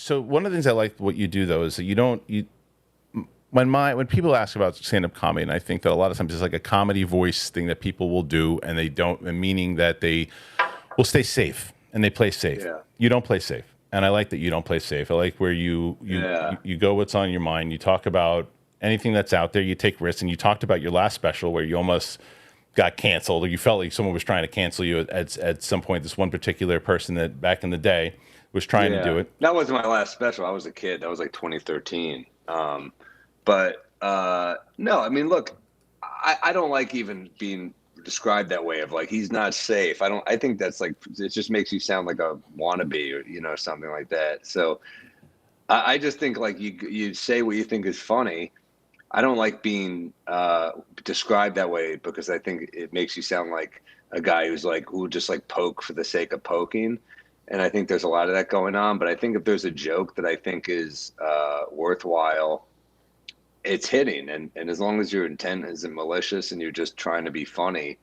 So one of the things I like what you do though is that when people ask about stand-up comedy, and I think that a lot of times it's like a comedy voice thing that people will do, and they don't, meaning that they will stay safe and they play safe. Yeah. You don't play safe, and I like that you don't play safe. I like where Yeah. you go what's on your mind. You talk about anything that's out there. You take risks, and you talked about your last special where you almost got canceled, or you felt like someone was trying to cancel you at some point. This one particular person that back in the day was trying to do Yeah. it. That wasn't my last special. I was a kid. That was like 2013. But no, I mean, look, I don't like even being described that way of like he's not safe. I think that's like it just makes you sound like a wannabe or something like that. So I just think like you say what you think is funny. I don't like being described that way because I think it makes you sound like a guy who just like poke for the sake of poking. And I think there's a lot of that going on. But I think if there's a joke that I think is worthwhile, it's hitting. And as long as your intent isn't malicious and you're just trying to be funny,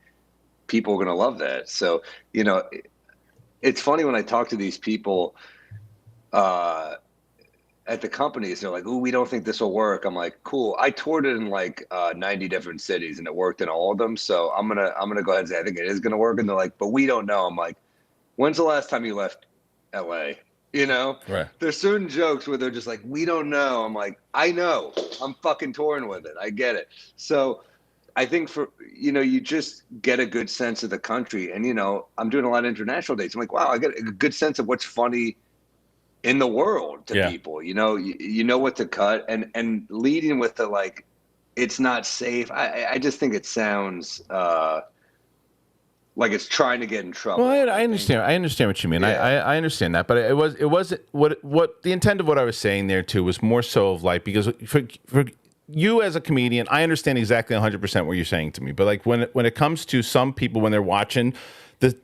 people are going to love that. So, it's funny when I talk to these people at the companies, they're like, "Ooh, we don't think this will work." I'm like, "Cool." I toured it in like 90 different cities, and it worked in all of them. So I'm gonna go ahead and say I think it is gonna work. And they're like, "But we don't know." I'm like, "When's the last time you left LA?" Right. There's certain jokes where they're just like, "We don't know." I'm like, "I know. I'm fucking touring with it. I get it." So I think you just get a good sense of the country, and I'm doing a lot of international dates. I'm like, wow, I get a good sense of what's funny in the world to Yeah. people. You know what to cut, and leading with the like, it's not safe. I just think it sounds like it's trying to get in trouble. Well, I understand. I understand what you mean. Yeah. I understand that, but it was what the intent of what I was saying there too was more so of like because for you as a comedian, I understand exactly 100% what you're saying to me. But like when it comes to some people when they're watching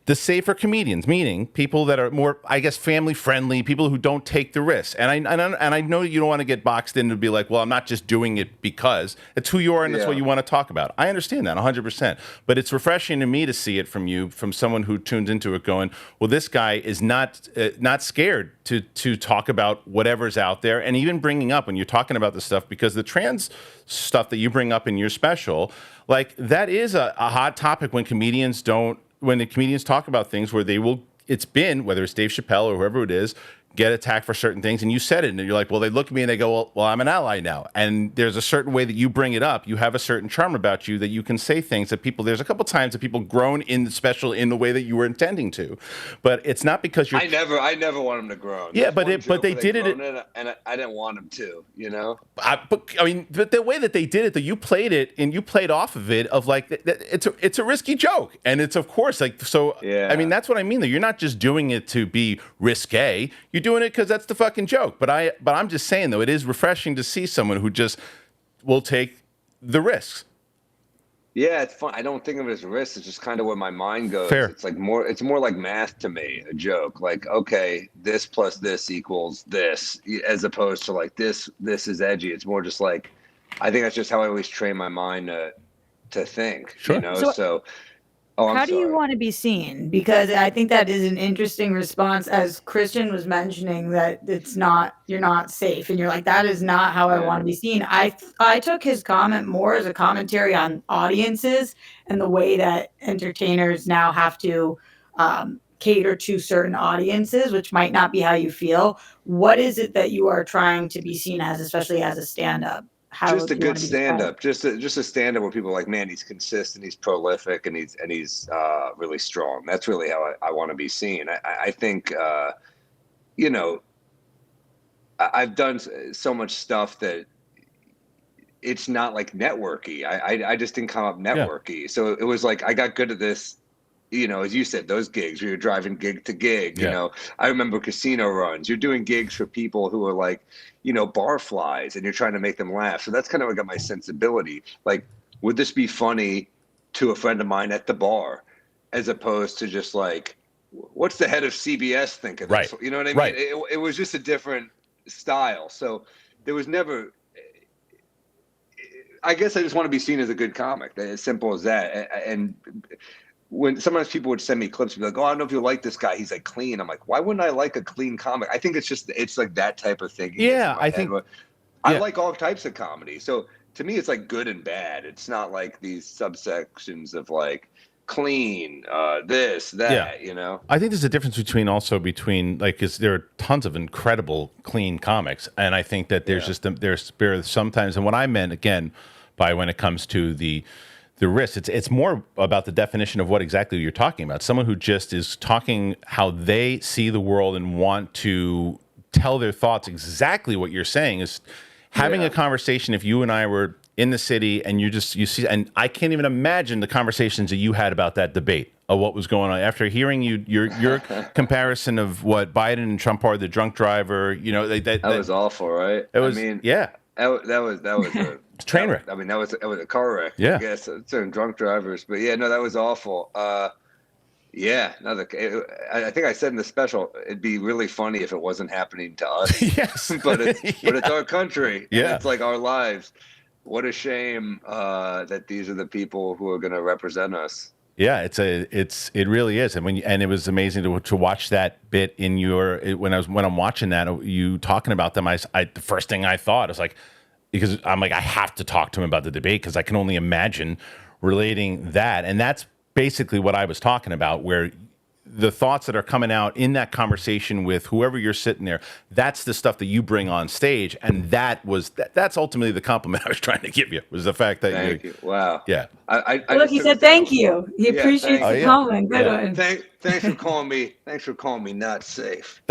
the safer comedians, meaning people that are more, I guess, family friendly, people who don't take the risks. And I know you don't want to get boxed in to be like, well, I'm not just doing it because it's who you are and that's what you want to talk about. I understand that 100%. But it's refreshing to me to see it from you, from someone who tunes into it, going, well, this guy is not scared to talk about whatever's out there, and even bringing up when you're talking about this stuff, because the trans stuff that you bring up in your special, like that is a hot topic when the comedians talk about things where it's been, whether it's Dave Chappelle or whoever it is, get attacked for certain things. And you said it, and you're like, well, they look at me and they go, well, I'm an ally now. And there's a certain way that you bring it up. You have a certain charm about you that you can say things that there's a couple times that people groan in the special in the way that you were intending to. But it's not because you're... I never want them to groan. Yeah, but they did it. And I didn't want them to, But the way that they did it, that you played it and you played off of it, of like it's a risky joke, and it's of course like so. Yeah. I mean, that's what I mean. Though you're not just doing it to be risque. You're doing it because that's the fucking joke. But I'm just saying though, it is refreshing to see someone who just will take the risks. Yeah, it's fun. I don't think of it as a risk. It's just kind of where my mind goes. Fair. It's more like math to me, a joke. Like, okay, this plus this equals this, as opposed to like this is edgy. It's more just like, I think that's just how I always train my mind to think. Sure. How do you want to be seen? Because I think that is an interesting response, as Kristian was mentioning, that you're not safe, and you're like, that is not how I want to be seen. I took his comment more as a commentary on audiences and the way that entertainers now have to cater to certain audiences, which might not be how you feel. What is it that you are trying to be seen as, especially as a stand-up? Just a good stand-up, just a stand-up where people are like, man, he's consistent, he's prolific, and he's really strong. That's really how I want to be seen. I think, I've done so much stuff that it's not like networky. I just didn't come up networky. Yeah. So it was like I got good at this. As you said, those gigs where you're driving gig to gig, I remember casino runs. You're doing gigs for people who are like, bar flies, and you're trying to make them laugh. So that's kind of what got my sensibility. Like, would this be funny to a friend of mine at the bar, as opposed to just like, what's the head of CBS think of this? Right. You know what I mean? Right. It was just a different style. So there was never... I guess I just want to be seen as a good comic. As simple as that. And when sometimes people would send me clips and be like, oh, I don't know if you like this guy. He's like clean. I'm like, why wouldn't I like a clean comic? I think it's like that type of thing. Yeah, I think I like all types of comedy. So to me, it's like good and bad. It's not like these subsections of like clean, this, that, you know? I think there's a difference between like, because there are tons of incredible clean comics. And I think that there's sometimes, and what I meant again by when it comes to the risk, it's more about the definition of what exactly you're talking about. Someone who just is talking how they see the world and want to tell their thoughts exactly what you're saying is having a conversation. If you and I were in the city and you see, and I can't even imagine the conversations that you had about that debate of what was going on after hearing your comparison of what Biden and Trump are, the drunk driver, you know, that was awful, right? It was, that was a train wreck. I mean, that was a car wreck. Yeah. I guess certain drunk drivers, but that was awful. I think I said in the special, it'd be really funny if it wasn't happening to us. Yes, but it's our country. Yeah, it's like our lives. What a shame that these are the people who are going to represent us. Yeah, it really is, and it was amazing to watch that bit in when I'm watching that, you talking about them. The first thing I thought is like, because I'm like, I have to talk to him about the debate because I can only imagine relating that, and that's basically what I was talking about, where the thoughts that are coming out in that conversation with whoever you're sitting there, that's the stuff that you bring on stage, and that's ultimately the compliment I was trying to give you, was the fact that thank you. Wow. Yeah. Look, he said thank you. He appreciates the compliment. Good one. Thanks for calling me. Thanks for calling me not safe.